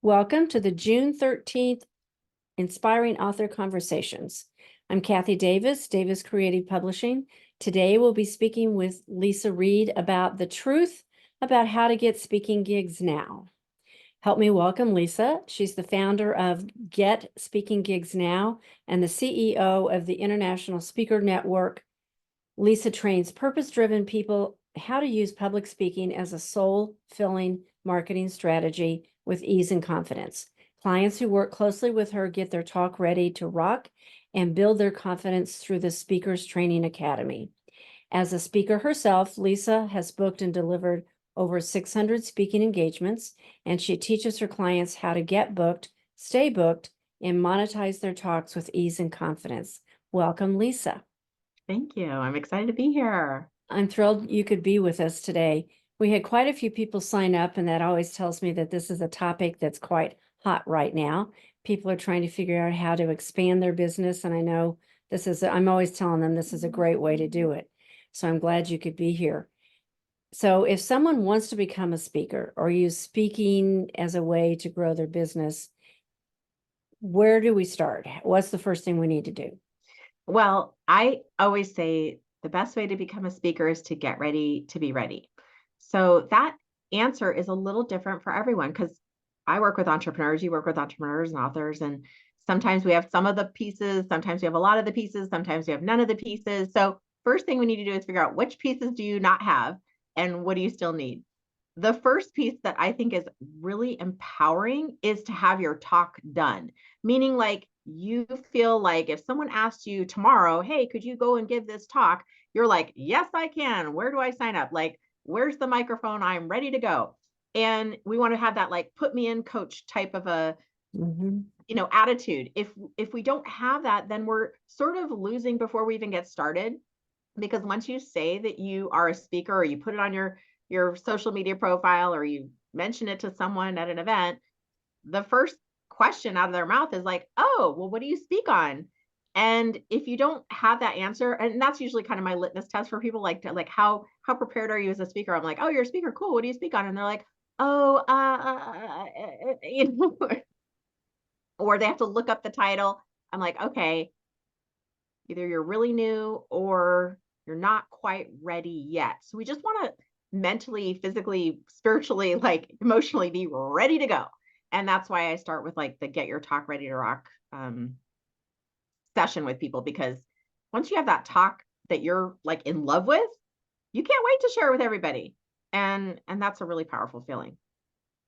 Welcome to the June 13th Inspiring Author Conversations. I'm Kathy Davis, Davis Creative Publishing. Today we'll be speaking with Leisa Reid about the truth about how to get speaking gigs now. Help me welcome Leisa. She's the founder of Get Speaking Gigs Now and the CEO of the International Speaker Network. Leisa trains purpose-driven people how to use public speaking as a soul-filling marketing strategy with ease and confidence. Clients who work closely with her get their talk ready to rock and build their confidence through the Speakers Training Academy. As a speaker herself, Leisa has booked and delivered over 600 speaking engagements, and she teaches her clients how to get booked, stay booked, and monetize their talks with ease and confidence. Welcome, Leisa. Thank you. I'm excited to be here. I'm thrilled you could be with us today. We had quite a few people sign up, and that always tells me that this is a topic that's quite hot right now. People are trying to figure out how to expand their business, and I know I'm always telling them this is a great way to do it. So I'm glad you could be here. So if someone wants to become a speaker or use speaking as a way to grow their business, where do we start? What's the first thing we need to do? Well, I always say the best way to become a speaker is to get ready to be ready. So that answer is a little different for everyone because I work with entrepreneurs, you work with entrepreneurs and authors, and sometimes we have some of the pieces, sometimes we have a lot of the pieces, sometimes we have none of the pieces. So first thing we need to do is figure out which pieces do you not have and what do you still need. The first piece that I think is really empowering is to have your talk done, meaning like you feel like if someone asked you tomorrow, hey, could you go and give this talk? You're like, yes, I can. Where do I sign up? Like, where's the microphone? I'm ready to go. And we want to have that like put me in coach type of a attitude. If we don't have that, then we're sort of losing before we even get started. Because once you say that you are a speaker or you put it on your social media profile or you mention it to someone at an event, the first question out of their mouth is like, oh, well, what do you speak on? And if you don't have that answer, and that's usually kind of my litmus test for people, like how prepared are you as a speaker? I'm like, oh, you're a speaker, cool. What do you speak on? And they're like, oh, you know, or they have to look up the title. I'm like, okay, either you're really new or you're not quite ready yet. So we just want to mentally, physically, spiritually, like emotionally be ready to go. And that's why I start with like the get your talk ready to rock session with people, because once you have that talk that you're like in love with, you can't wait to share it with everybody. And that's a really powerful feeling.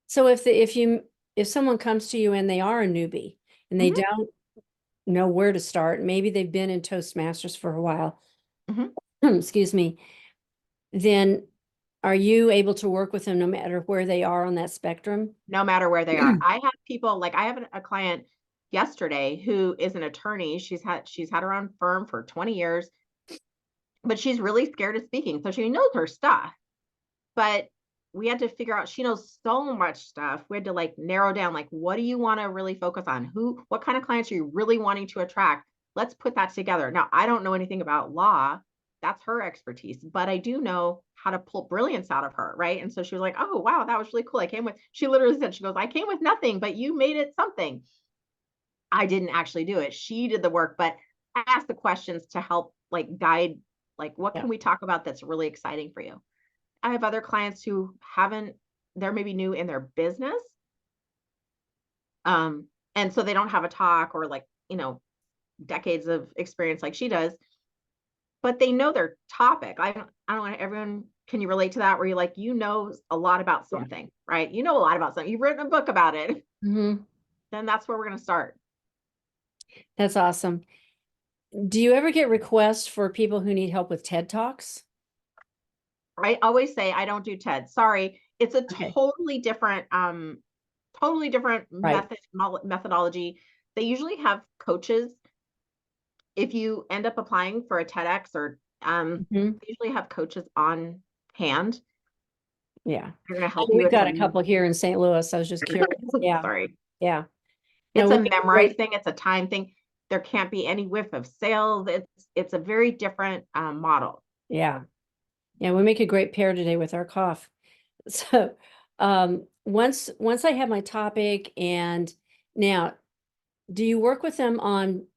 So if someone comes to you and they are a newbie and they don't know where to start, maybe they've been in Toastmasters for a while, excuse me, then are you able to work with them no matter where they are on that spectrum? No matter where they are. I have people like I have a client yesterday who is an attorney. She's had her own firm for 20 years, but she's really scared of speaking. So she knows her stuff. But we had to figure out she knows so much stuff. We had to like narrow down like what do you want to really focus on? What kind of clients are you really wanting to attract? Let's put that together. Now, I don't know anything about law. That's her expertise, but I do know how to pull brilliance out of her, right? And so she was like, "Oh, wow, that was really cool. She literally said, she goes, I came with nothing, but you made it something." I didn't actually do it. She did the work, but I asked the questions to help like guide, like, what can we talk about that's really exciting for you? I have other clients who they're maybe new in their business. And so they don't have a talk or like, decades of experience like she does, but they know their topic. I don't want everyone, can you relate to that? Where you're like, a lot about something, right? You know a lot about something. You've written a book about it. Then that's where we're going to start. That's awesome. Do you ever get requests for people who need help with TED Talks? I always say I don't do TED. Sorry. It's a totally different methodology. They usually have coaches. If you end up applying for a TEDx or they usually have coaches on hand. Yeah. They're going to help you. We've got a couple here in St. Louis. I was just curious. Yeah. Sorry. Yeah. It's a memorize thing. It's a time thing. There can't be any whiff of sales. It's a very different model. Yeah. Yeah. We make a great pair today with our cough. So Once I have my topic, and now, do you work with them on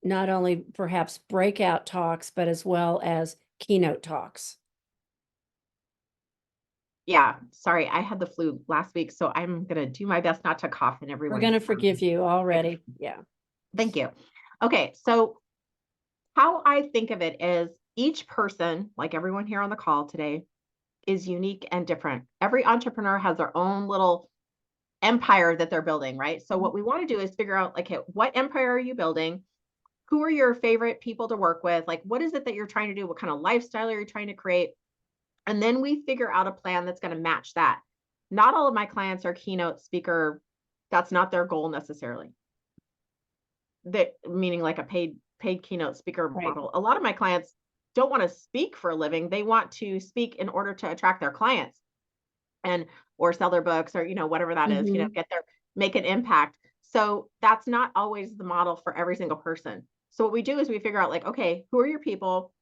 not only perhaps breakout talks, but as well as keynote talks? Yeah, sorry, I had the flu last week, so I'm gonna do my best not to cough in We're going everyone's to forgive you like, already. Yeah. thank you. Okay, so how I think of it is each person, like everyone here on the call today, is unique and different. Every entrepreneur has their own little empire that they're building, right? So Mhm. what we want to do is figure out, like, hey, what empire are you building? Who are your favorite people to work with? Like, what is it that you're trying to do? What kind of lifestyle are you trying to create? And then we figure out a plan that's going to match that. Not all of my clients are keynote speaker. That's not their goal necessarily. That meaning like a paid keynote speaker Right. model. A lot of my clients don't want to speak for a living. They want to speak in order to attract their clients and or sell their books or whatever that is, Hmm. get their make an impact. So that's not always the model for every single person. So what we do is we figure out like, okay, who are your people?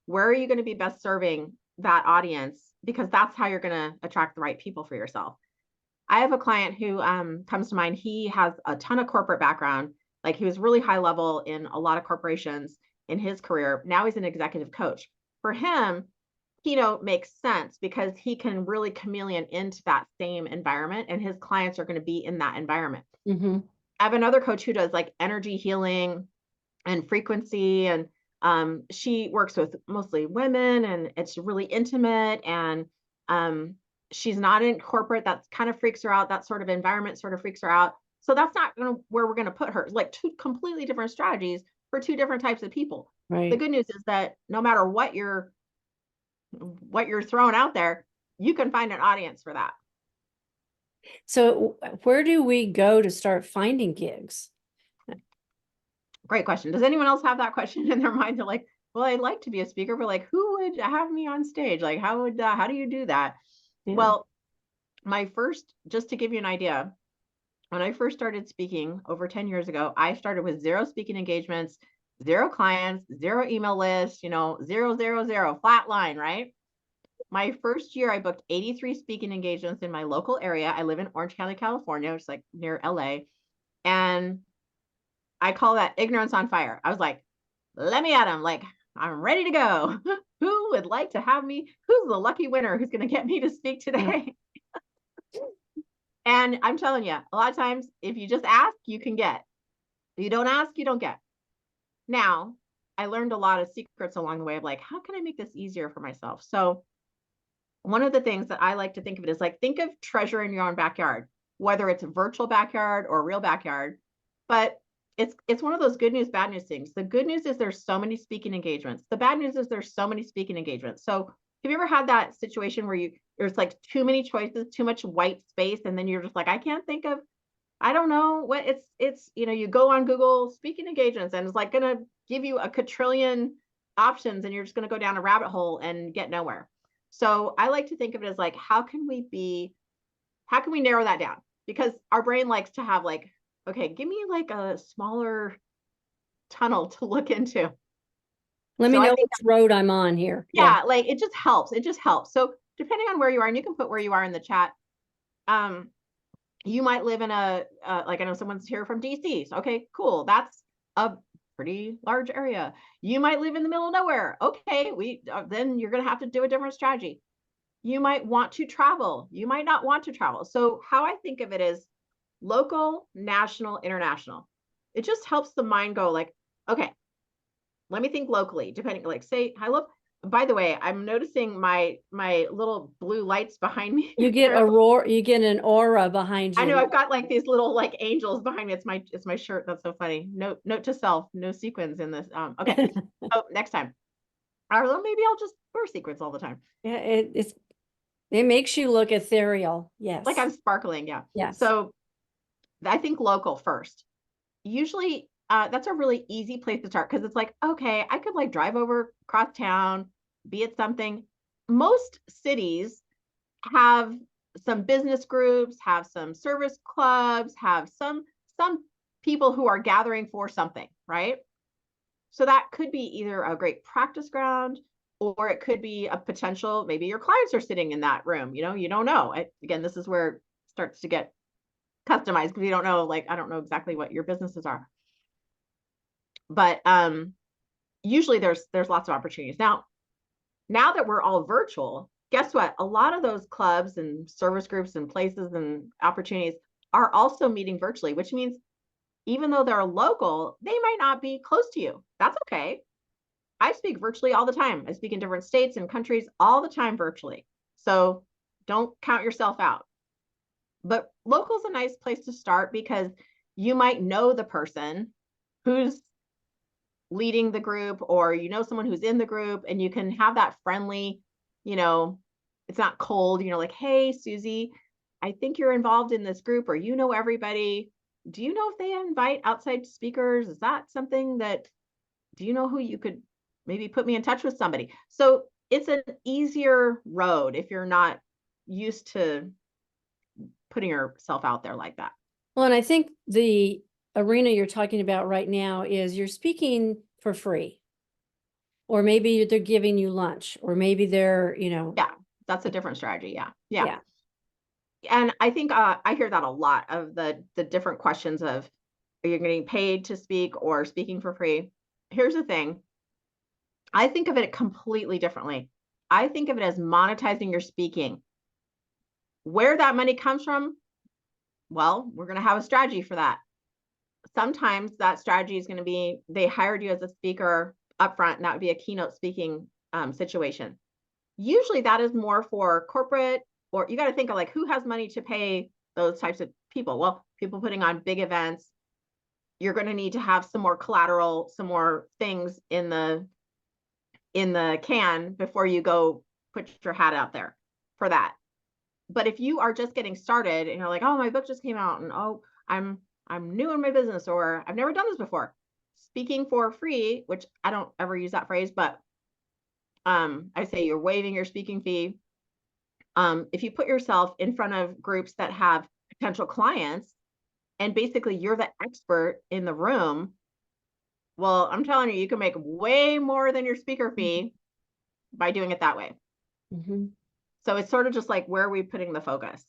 Where are you going to be best serving that audience? Because that's how you're going to attract the right people for yourself. I have a client who comes to mind. He has a ton of corporate background. Like he was really high level in a lot of corporations in his career. Now he's an executive coach. For him, keynote makes sense because he can really chameleon into that same environment and his clients are going to be in that environment. Hmm. I have another coach who does like energy healing and frequency and she works with mostly women and it's really intimate and um, she's not in corporate. That kind of freaks her out. That sort of environment sort of freaks her out. So that's not where we're going to put her. It's like two completely different strategies for two different types of people. The Right. good news is that no matter what you're throwing out there, you can find an audience for that. So where do we go to start finding gigs? Great question. Does anyone else have that question in their mind? They're like, well, I'd like to be a speaker, but like, who would have me on stage? Like, how do you do that? Yeah. Well, just to give you an idea, when I first started speaking over 10 years ago, I started with zero speaking engagements, zero clients, zero email lists, zero, zero, zero, flat line, right? My first year, I booked 83 speaking engagements in my local area. I live in Orange County, California, which is like near LA. And I call that ignorance on fire. I was like, let me at him. Like, I'm ready to go. Who would like to have me? Who's the lucky winner who's going to get me to speak Yeah. today? And I'm telling you, a lot of times, if you just ask, you can get. If you don't ask, you don't get. Now, I learned a lot of secrets along the way of like, how can I make this easier for myself? So, one of the things that I like to think of it is like, think of treasure in your own backyard, whether it's a virtual backyard or a real backyard. But it's one of those good news, bad news things. The good news is there's so many speaking engagements. The bad news is there's so many speaking engagements. So have you ever had that situation where there's like too many choices, too much white space, and then you're just like, I can't think of, I don't know what it's you go on Google speaking engagements and it's like gonna give you a quadrillion options and you're just gonna go down a rabbit hole and get nowhere. So I like to think of it as like, how can we narrow that down? Because our brain likes to have like, okay, give me like a smaller tunnel to look into. Let me So I know think, which road I'm on here. Yeah. yeah, like it just helps. It just helps. So depending on where you are, and you can put where you are in the chat. Um, you might live in like I know someone's here from DC. So, okay, cool. That's a pretty large area. You might live in the middle of nowhere. Okay, we then you're going to have to do a different strategy. You might want to travel. You might not want to travel. So how I think of it is local, national, international. It just helps the mind go like, okay, let me think locally, depending like say I love by the way, I'm noticing my little blue lights behind me. You get you get an aura behind I know you. I've got like these little like angels behind me. It's my shirt. That's so funny. Note to self, no sequins in this. Okay. So next time. Or maybe I'll just wear sequins all the time. Yeah, it makes you look ethereal. Like Yes. I'm sparkling, yeah. Yes. So I think local first. Usually that's a really easy place to start because it's like, okay, I could like drive over across town, be at something. Most cities have some business groups, have some service clubs, have some people who are gathering for something, right? So that could be either a great practice ground or it could be a potential, maybe your clients are sitting in that room, you don't know. Again, this is where it starts to get customized because you don't know, like, I don't know exactly what your businesses are. But usually there's lots of opportunities. Now that we're all virtual, guess what? A lot of those clubs and service groups and places and opportunities are also meeting virtually, which means even though they're local, they might not be close to you. That's okay. I speak virtually all the time. I speak in different states and countries all the time virtually. So don't count yourself out. But local is a nice place to start because you might know the person who's leading the group, or someone who's in the group, and you can have that friendly, you know, it's not cold, like, hey, Susie, I think you're involved in this group, or everybody. Do you know if they invite outside speakers? Is that something that, do you know who you could maybe put me in touch with somebody? So it's an easier road if you're not used to putting yourself out there like that. Well, and I think the arena you're talking about right now is you're speaking for free, or maybe they're giving you lunch, or maybe they're, Yeah, that's a different strategy. Yeah. yeah. And I think I hear that a lot of the different questions of, are you getting paid to speak or speaking for free? Here's the thing. I think of it completely differently. I think of it as monetizing your speaking. Where that money comes from, well, we're going to have a strategy for that. Sometimes that strategy is going to be they hired you as a speaker upfront, and that would be a keynote speaking situation. Usually that is more for corporate, or you got to think of like who has money to pay those types of people. Well, people putting on big events, you're going to need to have some more collateral, some more things in the can before you go put your hat out there for that. But if you are just getting started and you're like, oh, my book just came out, and oh, I'm new in my business, or I've never done this before, speaking for free, which I don't ever use that phrase, but I say you're waiving your speaking fee. If you put yourself in front of groups that have potential clients, and basically you're the expert in the room, well, I'm telling you, you can make way more than your speaker fee by doing it that way. Mm-hmm. So it's sort of just like, where are we putting the focus?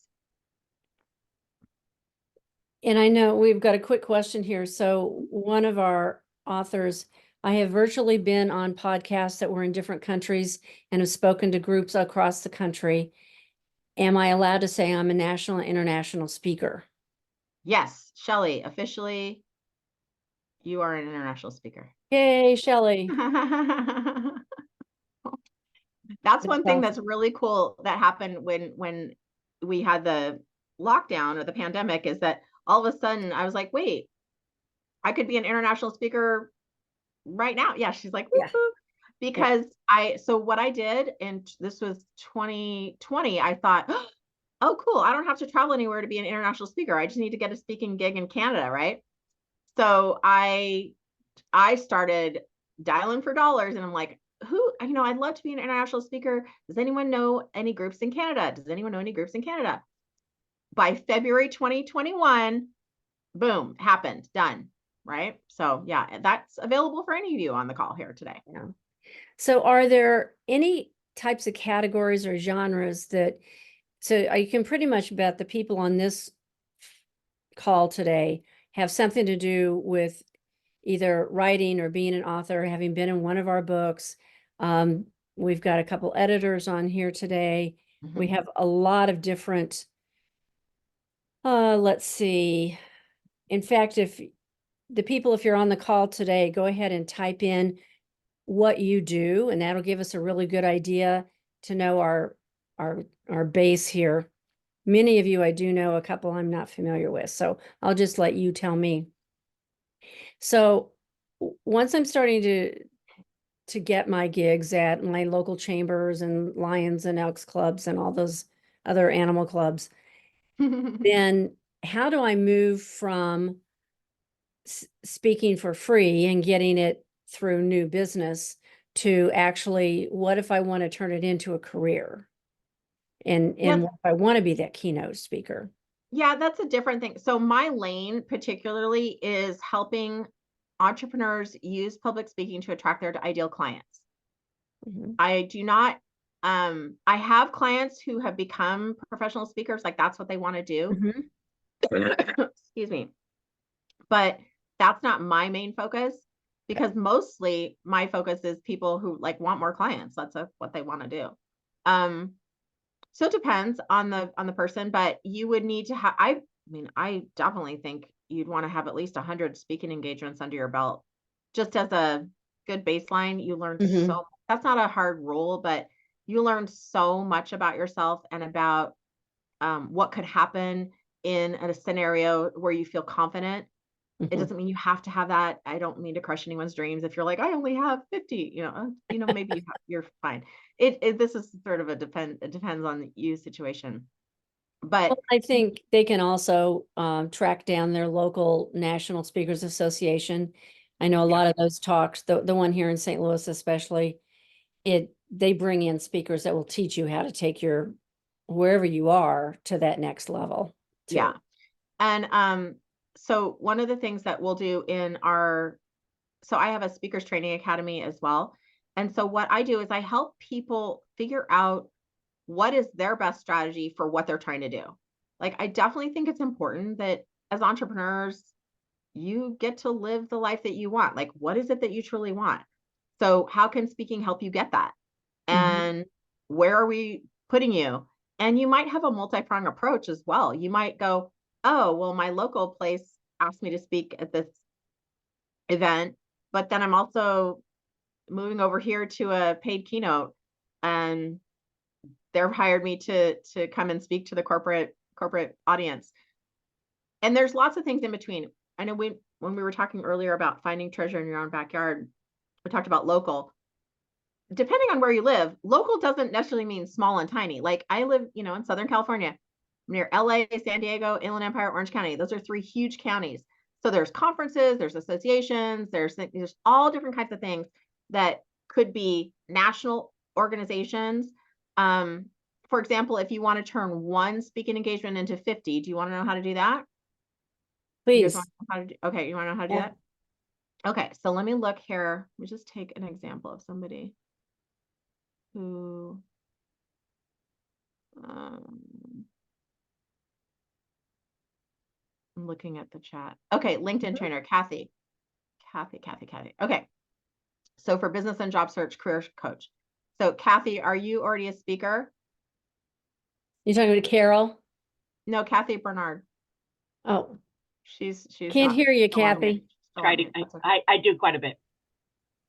And I know we've got a quick question here. So one of our authors, I have virtually been on podcasts that were in different countries and have spoken to groups across the country. Am I allowed to say I'm a national and international speaker? Yes, Shelley, officially, you are an international speaker. Yay, Shelley. That's That's one thing awesome. that's really cool that happened when we had the lockdown or the pandemic, is that all of a sudden I was like, wait, I could be an international speaker right now. Yeah, she's like, Yeah. woo-hoo. Yeah. Because so what I did, and this was 2020, I thought, oh, cool, I don't have to travel anywhere to be an international speaker. I just need to get a speaking gig in Canada, right? So I started dialing for dollars, and I'm like, I'd love to be an international speaker. Does anyone know any groups in Canada? Does anyone know any groups in Canada? By February 2021, boom, happened, done. Right. So yeah, that's available for any of you on the call here today. Yeah. So are there any types of categories or genres that, so you can pretty much bet the people on this call today have something to do with either writing or being an author, having been in one of our books. We've got a couple editors on here today. Mm-hmm. We have a lot of different, let's see. In fact, if you're on the call today, go ahead and type in what you do, and that'll give us a really good idea to know our base here. Many of you I do know, a couple I'm not familiar with, so I'll just let you tell me. So once I'm starting to get my gigs at my local chambers and Lions and Elks clubs and all those other animal clubs, then how do I move from speaking for free and getting it through new business to actually, what if I want to turn it into a career? And Yes. what if I want to be that keynote speaker? Yeah, that's a different thing. So my lane particularly is helping entrepreneurs use public speaking to attract their ideal clients. I do not, I have clients who have become professional speakers, like that's what they want to do. Excuse me. But that's not my main focus because mostly my focus is people who like want more clients. What they want to do. Um, so it depends on the person, but you would need to have, I mean, I definitely think you'd want to have at least 100 speaking engagements under your belt. Just as a good baseline, you learn Mm-hmm. so, that's not a hard rule, but you learn so much about yourself and about what could happen in a scenario where you feel confident. It Mm-hmm. doesn't mean you have to have that. I don't mean to crush anyone's dreams. If you're like, I only have 50, maybe you're fine. This is sort of it depends on you situation. Well, But I think they can also track down their local National Speakers Association. I know a yeah, lot of those talks, the one here in St. Louis especially, they bring in speakers that will teach you how to take your wherever you are to that next level yeah. too. And so one of the things that we'll do so I have a speakers training academy as well. And so what I do is I help people figure out what is their best strategy for what they're trying to do. Like, I definitely think it's important that as entrepreneurs, you get to live the life that you want. Like, what is it that you truly want? So, how can speaking help you get that? Mhm. And where are we putting you? And you might have a multi-pronged approach as well. You might go, oh, well, my local place asked me to speak at this event, but then I'm also moving over here to a paid keynote and they've hired me to come and speak to the corporate audience. And there's lots of things in between. I know when we were talking earlier about finding treasure in your own backyard, we talked about local. Depending on where you live, local doesn't necessarily mean small and tiny. Like I live, in Southern California, near LA, San Diego, Inland Empire, Orange County. Those are three huge counties. So there's conferences, there's associations, there's all different kinds of things that could be national organizations. Um, for example, if you want to turn one speaking engagement into 50, do you want to know how to do that? You guys want Please. to know how to do, okay, you want to know how to do Yeah. that? Okay, so let me look here. Let me just take an example of somebody who um, I'm looking at the chat. Okay, LinkedIn Mhm. trainer, Kathy. Kathy. Okay. So for business and job search career coach. So Kathy, are you already a speaker? You talking to Carol? No, Kathy Bernard. Oh, She's can't not hear you, still on mute. Kathy. She's still Try on to, mute. That's okay. I do quite a bit.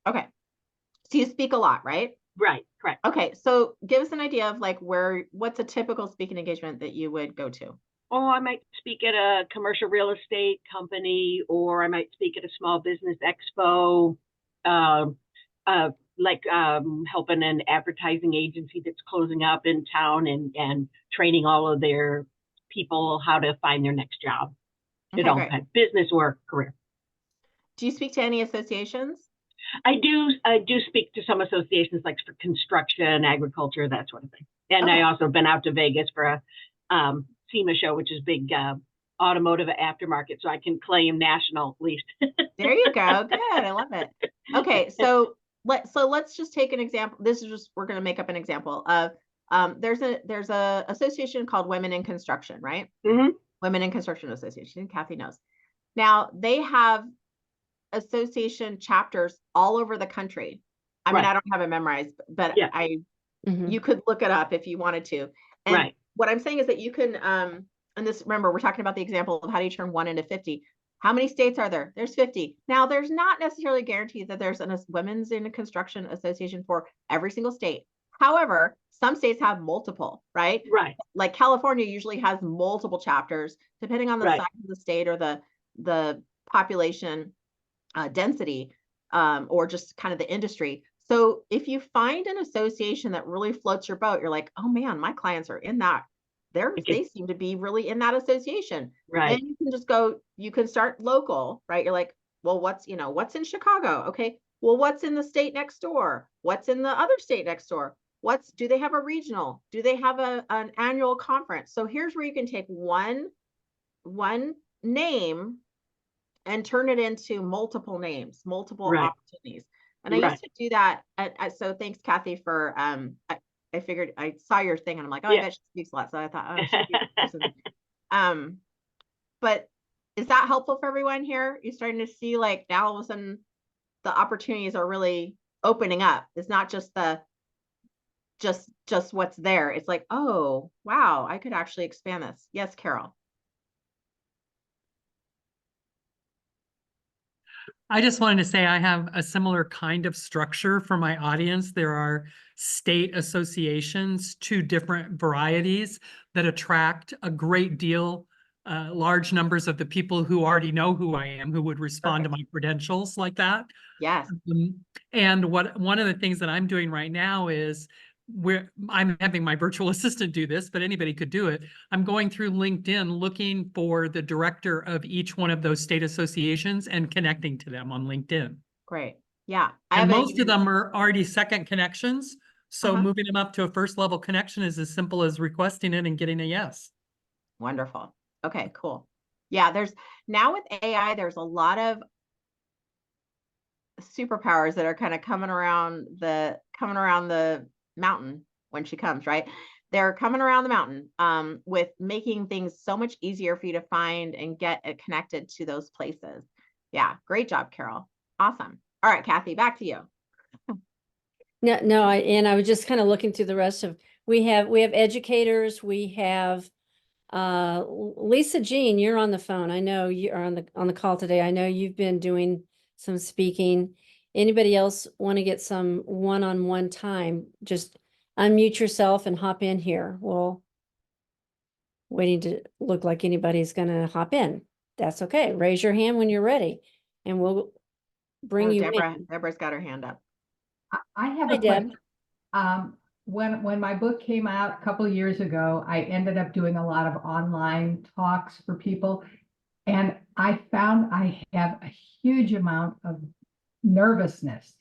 Okay. So you speak a lot, right? Right, correct. Okay. So give us an idea of like what's a typical speaking engagement that you would go to? Oh, I might speak at a commercial real estate company, or I might speak at a small business expo, uh, uh, like helping an advertising agency that's closing up in town and training all of their people how to find their next job. It Okay, all great. depends. Business or career. Do you speak to any associations? I do speak to some associations like for construction, agriculture, that sort of thing. And I Okay. also been out to Vegas for a SEMA show, which is big automotive aftermarket, so I can claim national at least. There you go. Good. I love it. Okay, so let's just take an example. This is just we're going to make up an example of there's a association called Women in Construction, right? Mm-hmm. Women in Construction Association. Kathy knows. Now they have association chapters all over the country. I mean, Right. I don't have it memorized, but Yeah. you could look it up if you wanted to. And Right. what I'm saying is that you can and this, remember, we're talking about the example of how do you turn 1 into 50. How many states are there? There's 50. Now, there's not necessarily guaranteed that there's a women's in a construction association for every single state. However, some states have multiple, right? Right. Like California usually has multiple chapters, depending on the Right. size of the state or the population density, or just kind of the industry. So if you find an association that really floats your boat, you're like, oh man, my clients are in that. They Okay. seem to be really in that association. Then Right. you can just go, you can start local, right? You're like, well, what's in Chicago? Okay. Well, what's in the state next door? What's in the other state next door? Do they have a regional? Do they have an annual conference? So here's where you can take one name and turn it into multiple names, multiple Right. opportunities. And I Right. used to do that. So thanks, Kathy, for I figured I saw your thing and I'm like, oh, I Yeah. bet she speaks a lot. So I thought, oh, she'd be a good person. But is that helpful for everyone here? You're starting to see like now all of a sudden the opportunities are really opening up. It's not just the just what's there. It's like, oh, wow, I could actually expand this. Yes, Carol. I just wanted to say I have a similar kind of structure for my audience. There are state associations, two different varieties that attract a great deal, large numbers of the people who already know who I am, who would respond to my credentials like that. Yes. And one of the things that I'm doing right now is I'm having my virtual assistant do this, but anybody could do it. I'm going through LinkedIn looking for the director of each one of those state associations and connecting to them on LinkedIn. Great. Yeah. And most of them are already second connections. So Uh-huh. moving them up to a first level connection is as simple as requesting it and getting a yes. Wonderful. Okay, cool. Yeah, there's now with AI, there's a lot of superpowers that are kind of coming around the mountain when she comes, right? They're coming around the mountain with making things so much easier for you to find and get it connected to those places. Yeah, great job, Carol. Awesome. All right, Kathy, back to you. No, I was just kind of looking through the rest of, we have educators, we have Lisa Jean, you're on the phone. I know you are on the call today. I know you've been doing some speaking. Anybody else want to get some one-on-one time? Just unmute yourself and hop in here. Well, waiting to look like anybody's gonna hop in. That's okay. Raise your hand when you're ready and we'll bring Oh, you Deborah. in. Deborah's got her hand up. I have Hi, a Deb. question. When my book came out a couple of years ago, I ended up doing a lot of online talks for people. And I found I have a huge amount of nervousness.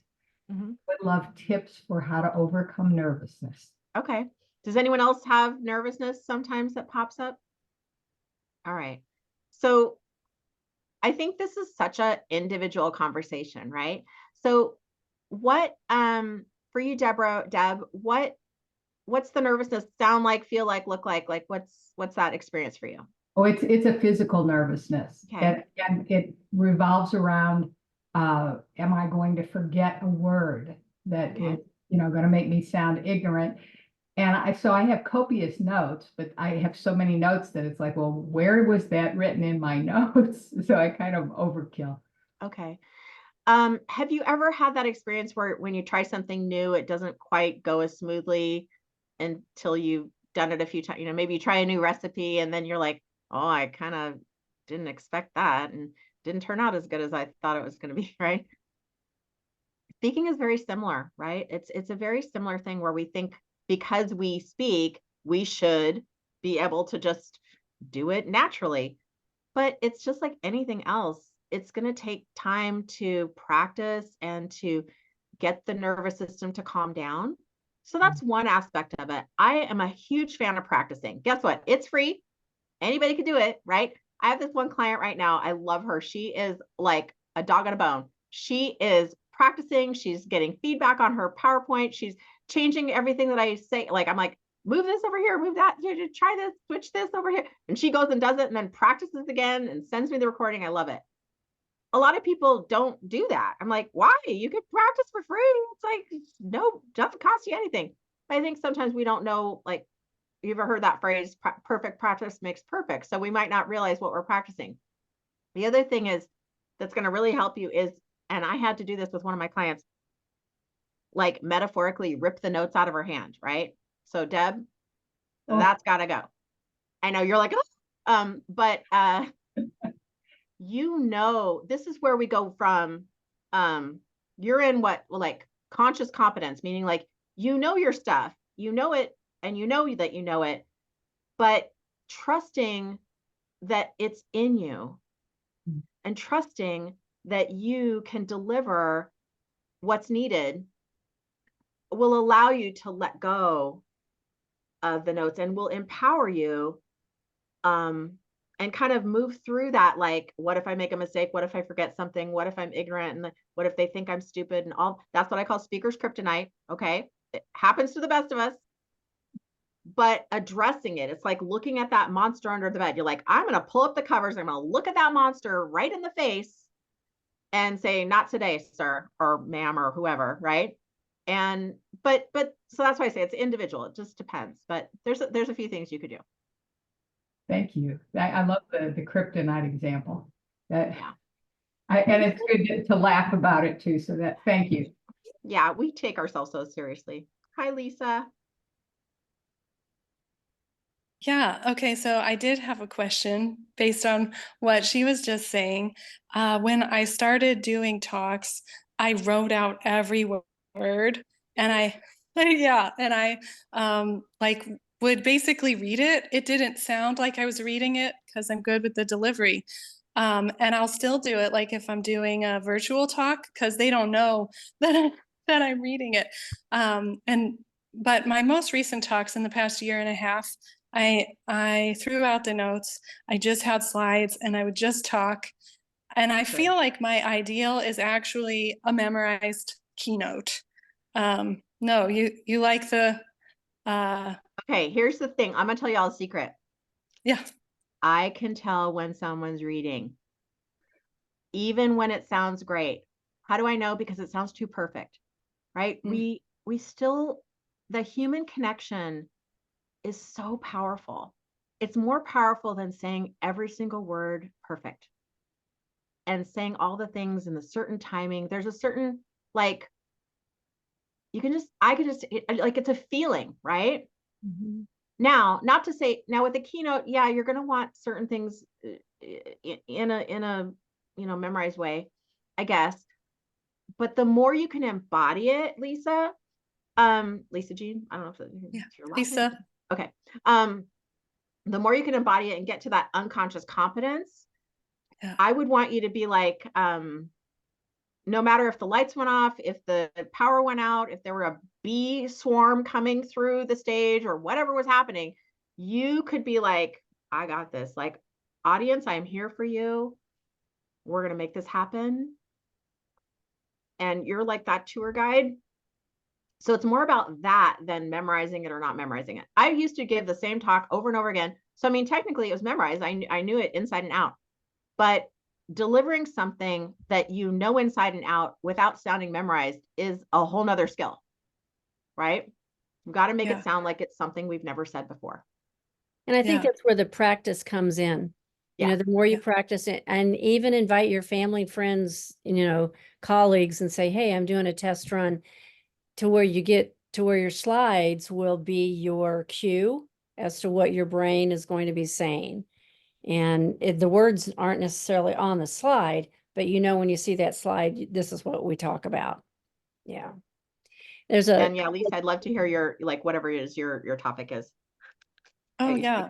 Mhm. Would love tips for how to overcome nervousness. Okay. Does anyone else have nervousness sometimes that pops up? All right. So I think this is such a individual conversation, right? So what for you, Deb, what's the nervousness sound like, feel like, look like? Like what's that experience for you? Oh, it's a physical nervousness. Okay. And it revolves around am I going to forget a word that Okay. is, going to make me sound ignorant? And I have copious notes, but I have so many notes that it's like, well, where was that written in my notes? So I kind of overkill. Okay. Have you ever had that experience where when you try something new, it doesn't quite go as smoothly until you've done it a few times? Maybe you try a new recipe and then you're like, oh, I kind of didn't expect that and didn't turn out as good as I thought it was going to be, right? Speaking is very similar, right? It's a very similar thing where we think because we speak, we should be able to just do it naturally. But it's just like anything else. It's going to take time to practice and to get the nervous system to calm down. So that's one aspect of it. I am a huge fan of practicing. Guess what? It's free. Anybody can do it, right? I have this one client right now. I love her. She is like a dog on a bone. She is practicing. She's getting feedback on her PowerPoint. She's changing everything that I say. Like, I'm like, move this over here, move that, try this, switch this over here. And she goes and does it and then practices again and sends me the recording. I love it. A lot of people don't do that. I'm like, why? You could practice for free. It's like, no, doesn't cost you anything. But I think sometimes we don't know, like, you ever heard that phrase, perfect practice makes perfect. So we might not realize what we're practicing. The other thing is that's going to really help you is, and I had to do this with one of my clients, like metaphorically rip the notes out of her hand, right? So Deb, that's got to go. I know you're like, oh, but this is where we go from, you're in what, like conscious competence, meaning like, your stuff, it, and that you know it, but trusting that it's in you and trusting that you can deliver what's needed will allow you to let go of the notes and will empower you and kind of move through that. Like, what if I make a mistake? What if I forget something? What if I'm ignorant? And what if they think I'm stupid? And all that's what I call speaker's kryptonite. Okay. It happens to the best of us. But addressing it, it's like looking at that monster under the bed. You're like, I'm going to pull up the covers. I'm going to look at that monster right in the face and say, not today, sir, or ma'am, or whoever. Right. And, but, so that's why I say it's individual. It just depends. But there's a few things you could do. Thank you. I love the kryptonite example. That Yeah. and it's good to laugh about it too. So that, thank you. Yeah. We take ourselves so seriously. Hi, Lisa. Yeah, okay, so I did have a question based on what she was just saying. When I started doing talks, I wrote out every word and I like would basically read it. It didn't sound like I was reading it because I'm good with the delivery. And I'll still do it like if I'm doing a virtual talk because they don't know that I'm reading it. But my most recent talks in the past year and a half, I threw out the notes. I just had slides and I would just talk. And I feel like my ideal is actually a memorized keynote. No, you like the Okay, here's the thing. I'm gonna tell you all a secret. yeah. I can tell when someone's reading, even when it sounds great. How do I know? Because it sounds too perfect, right? Mm. We still, the human connection is so powerful. It's more powerful than saying every single word perfect and saying all the things in a certain timing. There's a certain, like, I could just, like, it's a feeling, right? Mm-hmm. Now, not to say, now with the keynote, yeah, you're going to want certain things in a, memorized way, I guess. But the more you can embody it, Lisa, Lisa Jean, I don't know if it's your last name. Lisa. Okay. The more you can embody it and get to that unconscious competence, Yeah. I would want you to be like, no matter if the lights went off, if the power went out, if there were a bee swarm coming through the stage or whatever was happening, you could be like, I got this. Like, audience, I'm here for you. We're going to make this happen. And you're like that tour guide. So it's more about that than memorizing it or not memorizing it. I used to give the same talk over and over again. So, I mean, technically it was memorized. I knew it inside and out. But delivering something that you know inside and out without sounding memorized is a whole nother skill, right? We've got to make it sound like it's something we've never said before. And I think that's where the practice comes in. You know, the more you practice it, and even invite your family, friends, colleagues, and say, hey, I'm doing a test run, to where you get to where your slides will be your cue as to what your brain is going to be saying. And the words aren't necessarily on the slide, but when you see that slide, this is what we talk about. Yeah. And yeah, Lisa, I'd love to hear your, like, whatever it is your topic is. Oh yeah.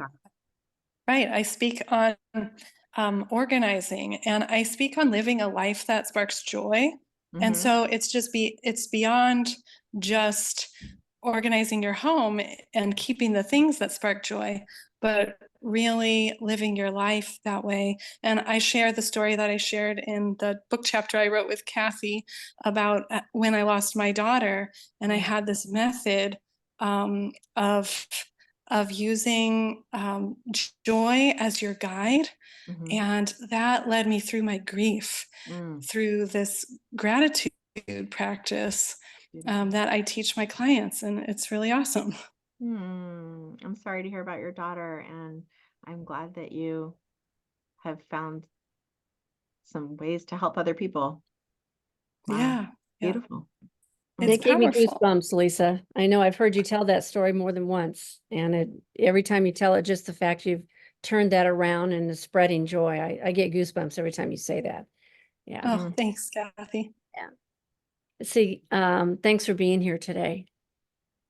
Right. I speak on organizing, and I speak on living a life that sparks joy. And so it's beyond just organizing your home and keeping the things that spark joy, but really living your life that way. And I share the story that I shared in the book chapter I wrote with Kathy about when I lost my daughter, and I had this method of using joy as your guide. And that led me through my grief, through this gratitude practice that I teach my clients. And it's really awesome. I'm sorry to hear about your daughter. And I'm glad that you have found some ways to help other people. Wow. Yeah. Beautiful. It gave me goosebumps, Lisa. I know I've heard you tell that story more than once. And every time you tell it, just the fact you've turned that around and is spreading joy, I get goosebumps every time you say that. Yeah. Oh, thanks, Kathy. Yeah. See, thanks for being here today.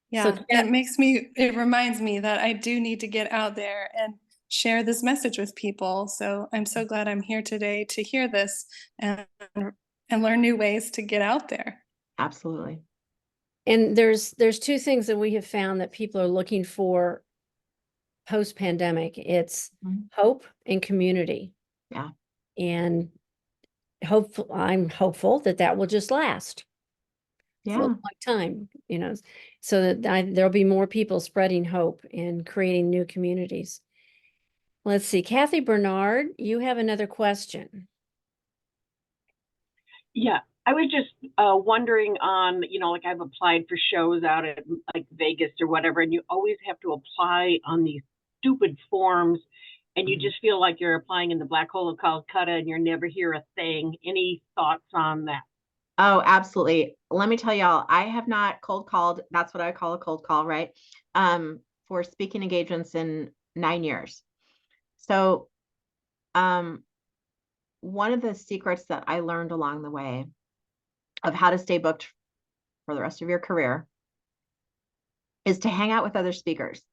Yeah, so, it reminds me that I do need to get out there and share this message with people. So I'm so glad I'm here today to hear this and learn new ways to get out there. Absolutely. And there's two things that we have found that people are looking for post-pandemic. It's Mhm. hope and community. Yeah. And I'm hopeful that that will just last for a Yeah. long time, so that there'll be more people spreading hope and creating new communities. Let's see, Kathy Bernard, you have another question. Yeah, I was just wondering on, like I've applied for shows out at like Vegas or whatever, and you always have to apply on these stupid forms, and you Mhm. just feel like you're applying in the black hole of Calcutta and you're never hear a thing. Any thoughts on that? Oh, absolutely. Let me tell y'all, I have not cold called. That's what I call a cold call, right? For speaking engagements in 9 years. So, um, one of the secrets that I learned along the way of how to stay booked for the rest of your career is to hang out with other speakers.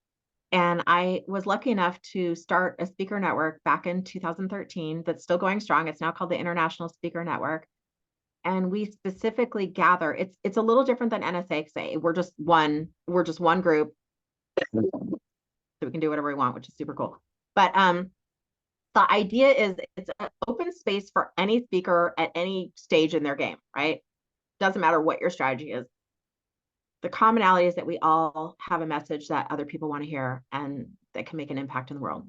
And I was lucky enough to start a speaker network back in 2013 that's still going strong. It's now called the International Speaker Network. And we specifically gather, it's a little different than NSA. We're just one group. So we can do whatever we want, which is super cool. But the idea is it's an open space for any speaker at any stage in their game, right? Doesn't matter what your strategy is. The commonality is that we all have a message that other people want to hear and that can make an impact in the world.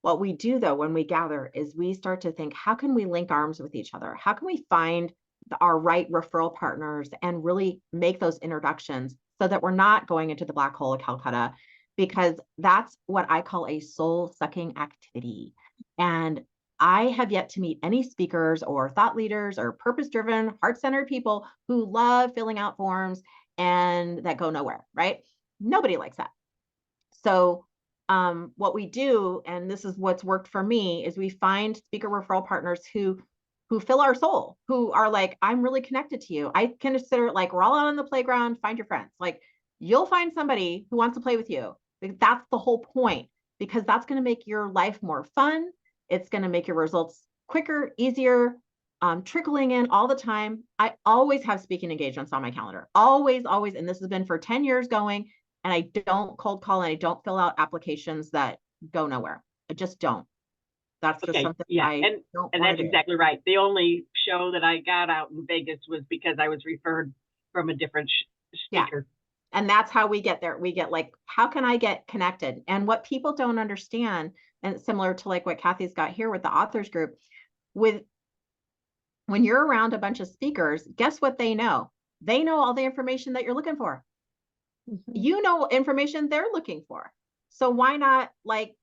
What we do though, when we gather, is we start to think, how can we link arms with each other? How can we find our right referral partners and really make those introductions so that we're not going into the black hole of Calcutta? Because that's what I call a soul sucking activity. And I have yet to meet any speakers or thought leaders or purpose driven, heart centered people who love filling out forms and that go nowhere, right? Nobody likes that. So what we do, and this is what's worked for me, is we find speaker referral partners who fill our soul, who are like, I'm really connected to you. I consider it like we're all out on the playground, find your friends. Like you'll find somebody who wants to play with you. Like, that's the whole point, because that's going to make your life more fun. It's going to make your results quicker, easier, trickling in all the time. I always have speaking engagements on my calendar, always, always. And this has been for 10 years going. And I don't cold call and I don't fill out applications that go nowhere. I just don't. That's just Okay, something yeah, I don't and want that's to do. exactly right. The only show that I got out in Vegas was because I was referred from a different Yeah. speaker. And that's how we get there. We get like, how can I get connected? And what people don't understand, and it's similar to like what Kathy's got here with the authors group, with when you're around a bunch of speakers, guess what they know? They know all the information that you're looking for. Mhm. You know information they're looking for. So why not like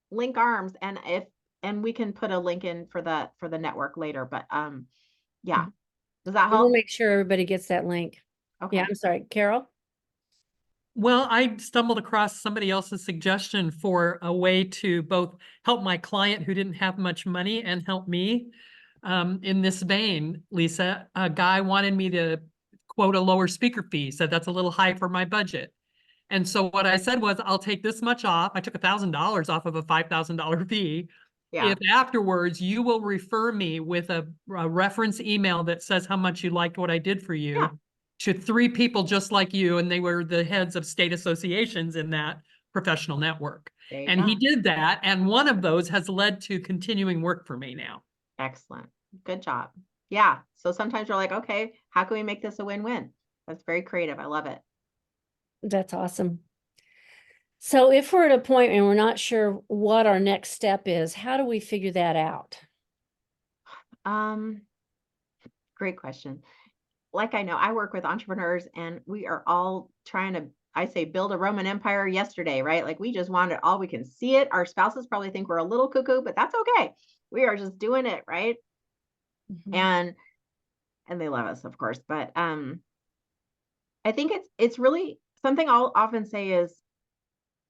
link arms? And we can put a link in for the network later, but yeah. Does that We'll help? make sure everybody gets that link. Okay. Yeah, I'm sorry, Carol? Well, I stumbled across somebody else's suggestion for a way to both help my client who didn't have much money and help me. In this vein, Lisa, a guy wanted me to quote a lower speaker fee, said that's a little high for my budget. And so what I said was, I'll take this much off. I took $1,000 off of a $5,000 fee. Yeah. If afterwards you will refer me with a reference email that says how much you liked what I did for you, Yeah. to 3 people just like you, and they were the heads of state associations in that professional network. There you And go. he did that, and one of those has led to continuing work for me now. Excellent. Good job. Yeah. So sometimes you're like, okay, how can we make this a win-win? That's very creative. I love it. That's awesome. So if we're at a point and we're not sure what our next step is, how do we figure that out? Great question. Like, I know I work with entrepreneurs and we are all trying to, I say, build a Roman Empire yesterday, right? Like we just want it all. We can see it. Our spouses probably think we're a little cuckoo, but that's okay. We are just doing it, right? Mhm. And they love us, of course. But I think it's really something I'll often say is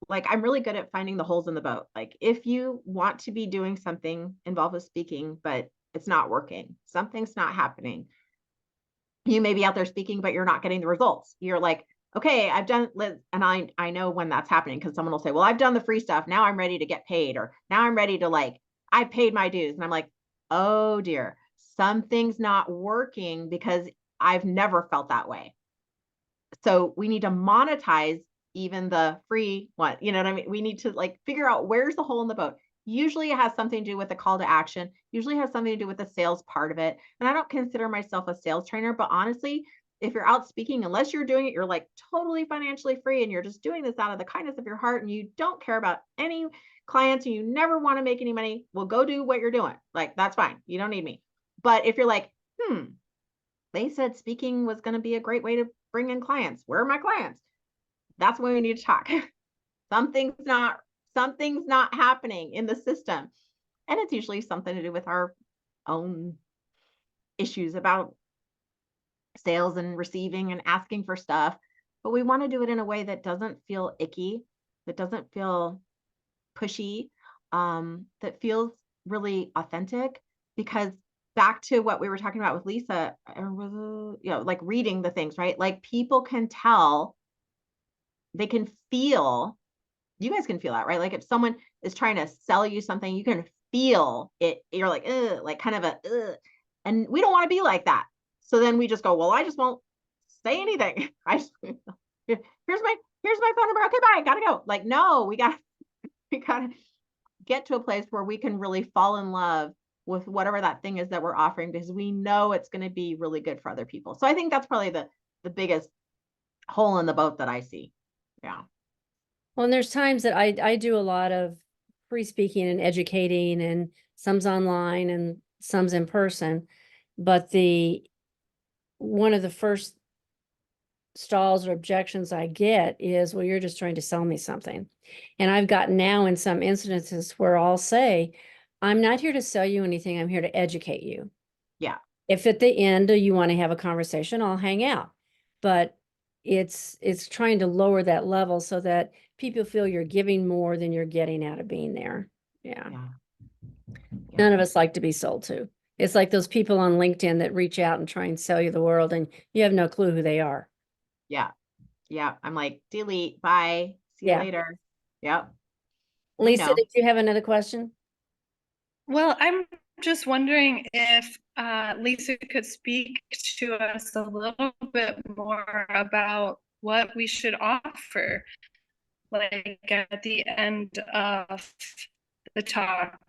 like, I'm really good at finding the holes in the boat. Like if you want to be doing something involved with speaking, but it's not working, something's not happening. You may be out there speaking, but you're not getting the results. You're like, okay, I've done, and I know when that's happening, because someone will say, well, I've done the free stuff. Now I'm ready to get paid, or now I'm ready to like, I paid my dues. And I'm like, oh dear, something's not working, because I've never felt that way. So we need to monetize even the free one. You know what I mean? We need to like figure out where's the hole in the boat. Usually it has something to do with the call to action, usually has something to do with the sales part of it. And I don't consider myself a sales trainer, but honestly, if you're out speaking, unless you're doing it, you're like totally financially free and you're just doing this out of the kindness of your heart and you don't care about any clients and you never want to make any money, well, go do what you're doing. Like, that's fine. You don't need me. But if you're like, they said speaking was going to be a great way to bring in clients. Where are my clients? That's when we need to talk. Something's not happening in the system. And it's usually something to do with our own issues about sales and receiving and asking for stuff. But we want to do it in a way that doesn't feel icky, that doesn't feel pushy, that feels really authentic. Because back to what we were talking about with Leisa, like reading the things, right? Like people can tell, they can feel, you guys can feel that, right? Like if someone is trying to sell you something, you can feel it. You're like, ugh, like kind of a, ugh. And we don't want to be like that. So then we just go, well, I just won't say anything. Here's my phone number. Okay, bye. Gotta go. Like, no, we gotta get to a place where we can really fall in love with whatever that thing is that we're offering, because we know it's going to be really good for other people. So I think that's probably the biggest hole in the boat that I see. Yeah. Well, and there's times that I do a lot of free speaking and educating, and some's online and some's in person. But one of the first stalls or objections I get is, well, you're just trying to sell me something. And I've gotten now in some instances where I'll say, I'm not here to sell you anything. I'm here to educate you. Yeah. If at the end you want to have a conversation, I'll hang out. But it's trying to lower that level so that people feel you're giving more than you're getting out of being there. Yeah. None of us like to be sold to. It's like those people on LinkedIn that reach out and try and sell you the world and you have no clue who they are. Yeah. Yeah. I'm like, delete, bye. See you later. Yep. Leisa, did you have another question? Well, I'm just wondering if Leisa could speak to us a little bit more about what we should offer, like at the end of the talk.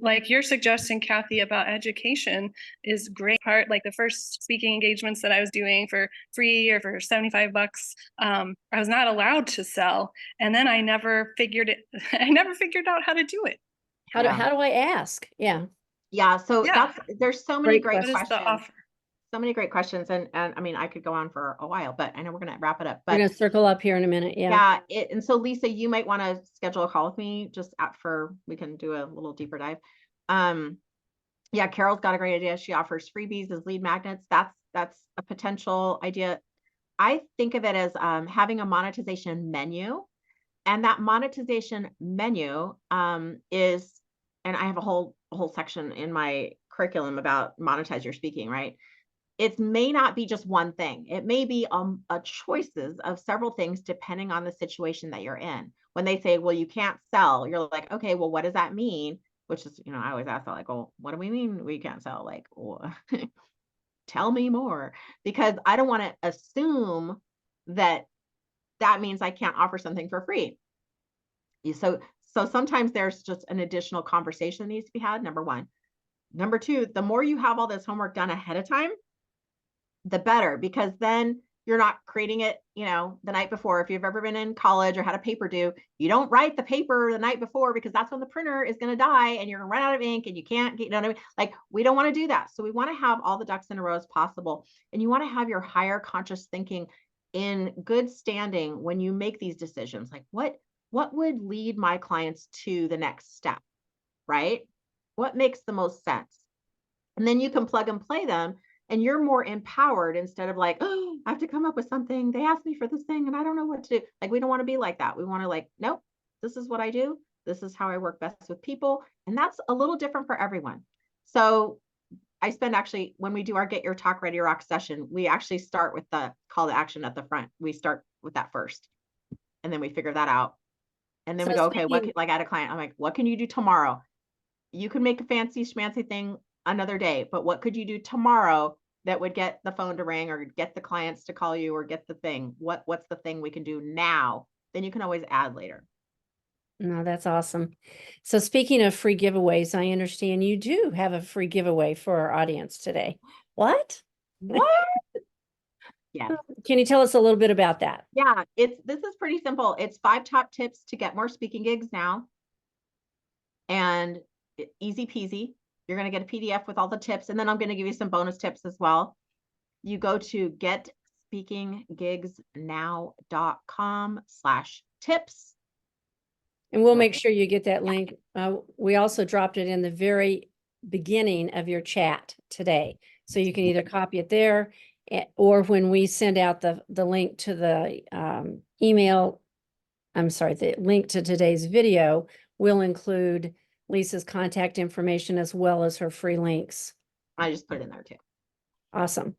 Like you're suggesting, Kathy, about education is great part. Like the first speaking engagements that I was doing for free or for $75, I was not allowed to sell. And then I never figured out how to do it. How do I ask? Yeah. Yeah. So there's so many great questions. So many great questions. And I mean, I could go on for a while, but I know we're going to wrap it up. But we're going to circle up here in a minute. Yeah. And so Leisa, you might want to schedule a call with me just we can do a little deeper dive. Yeah, Carol's got a great idea. She offers freebies as lead magnets. That's a potential idea. I think of it as having a monetization menu. And that monetization menu is, and I have a whole section in my curriculum about monetize your speaking, right? It may not be just one thing. It may be a choices of several things depending on the situation that you're in. When they say, well, you can't sell, you're like, okay, well, what does that mean? Which is, I always ask that, like, well, what do we mean we can't sell? Like, well, tell me more, because I don't want to assume that means I can't offer something for free. So sometimes there's just an additional conversation that needs to be had, number one. Number two, the more you have all this homework done ahead of time, the better, because then you're not creating it, the night before. If you've ever been in college or had a paper due, you don't write the paper the night before, because that's when the printer is going to die and you're going to run out of ink and you can't get, what I mean? Like, we don't want to do that. So we want to have all the ducks in a row as possible. And you want to have your higher conscious thinking in good standing when you make these decisions. Like, what would lead my clients to the next step, right? What makes the most sense? And then you can plug and play them, and you're more empowered instead of like, oh, I have to come up with something. They asked me for this thing and I don't know what to do. Like, we don't want to be like that. We want to like, nope, this is what I do. This is how I work best with people. And that's a little different for everyone. So I spend actually, when we do our Get Your Talk Ready Rock session, we actually start with the call to action at the front. We start with that first, and then we figure that out. And then we go, okay, like I had a client, I'm like, what can you do tomorrow? You can make a fancy schmancy thing another day, but what could you do tomorrow that would get the phone to ring or get the clients to call you or get the thing. What's the thing we can do now? Then you can always add later. No, that's awesome. So speaking of free giveaways, I understand you do have a free giveaway for our audience today. What? What? Yes. Can you tell us a little bit about that? Yeah, this is pretty simple. It's 5 top tips to get more speaking gigs now. And easy peasy. You're going to get a PDF with all the tips, and then I'm going to give you some bonus tips as well. You go to getspeakinggigsnow.com/tips. And we'll make sure you get that link. We also dropped it in the very beginning of your chat today. So you can either copy it there or when we send out the link to the email, I'm sorry, the link to today's video will include Lisa's contact information as well as her free links. I just put it in there too. Awesome.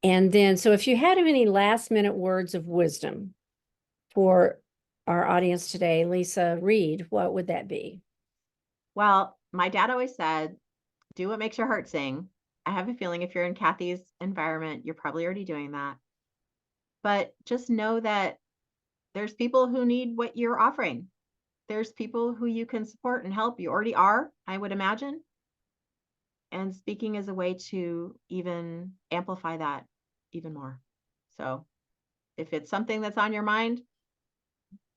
And then, so if you had any last minute words of wisdom for our audience today, Leisa Reid, what would that be? Well, my dad always said, do what makes your heart sing. I have a feeling if you're in Kathy's environment, you're probably already doing that. But just know that there's people who need what you're offering. There's people who you can support and help. You already are, I would imagine. And speaking is a way to even amplify that even more. So if it's something that's on your mind,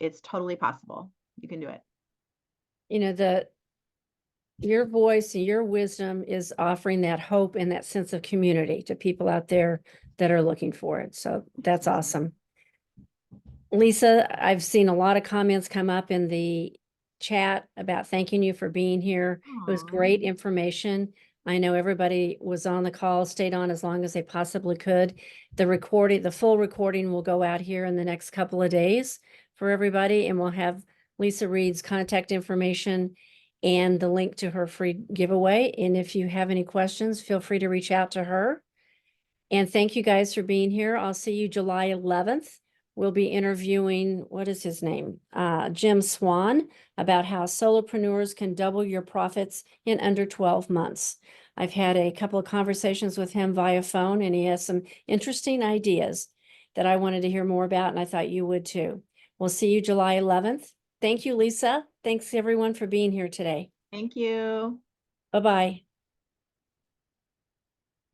it's totally possible. You can do it. You know, your voice and your wisdom is offering that hope and that sense of community to people out there that are looking for it. So that's awesome. Lisa, I've seen a lot of comments come up in the chat about thanking you for being here. It was Aw. great information. I know everybody was on the call, stayed on as long as they possibly could. The full recording will go out here in the next couple of days for everybody, and we'll have Leisa Reid's contact information and the link to her free giveaway. And if you have any questions, feel free to reach out to her. And thank you guys for being here. I'll see you July 11th. We'll be interviewing, what is his name? Jim Swan, about how solopreneurs can double your profits in under 12 months. I've had a couple of conversations with him via phone, and he has some interesting ideas that I wanted to hear more about, and I thought you would too. We'll see you July 11th. Thank you, Lisa. Thanks everyone for being here today. Thank you. Bye-bye.